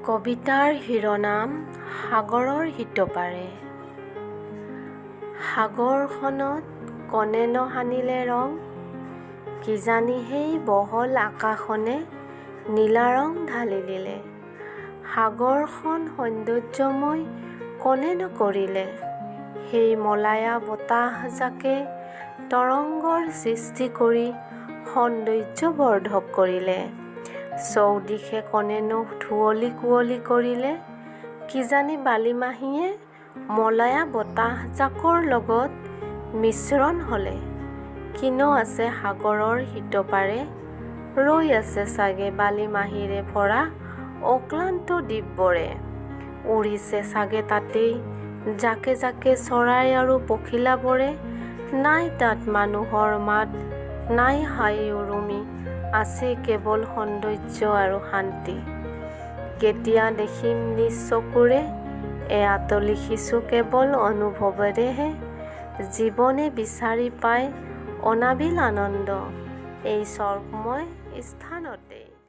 কবিতাৰ শিৰোনাম সাগৰৰ সিটোপাৰে। সাগৰখনত কোনেনো সানিলে ৰং, কিজানি সেই বহল আকাশনে নীলা ৰং ঢালি দিলে। সাগৰখন সৌন্দৰ্যময় কোনেনো কৰিলে, সেই মলায়া বতাহজাকে তৰংগৰ সৃষ্টি কৰি সৌন্দৰ্য বৰ্ধক কৰিলে। চৌদিশে কোনেনো ধুৱলি কুঁৱলী কৰিলে, কিজানি বালিমাহীয়ে মলায়া বতাহজাকৰ লগত মিশ্ৰণ হ'লে। কিনো আছে সাগৰৰ সিটোপাৰে, ৰৈ আছে চাগে বালিমাহীৰে ভৰা অক্লান্ত দ্বীপবোৰে। উৰিছে চাগে তাতেই জাকে জাকে চৰাই আৰু পখিলাবোৰে। নাই তাত মানুহৰ মাত, নাই হাই উৰুমি, আছে কেৱল সৌন্দৰ্য আৰু শান্তি। কেতিয়া দেখিম নিজ চকুৰে, এয়াতো লিখিছোঁ কেৱল অনুভৱেৰেহে। জীৱনে বিচাৰি পায় অনাবিল আনন্দ, এই স্বৰ্গময় স্থানতেই।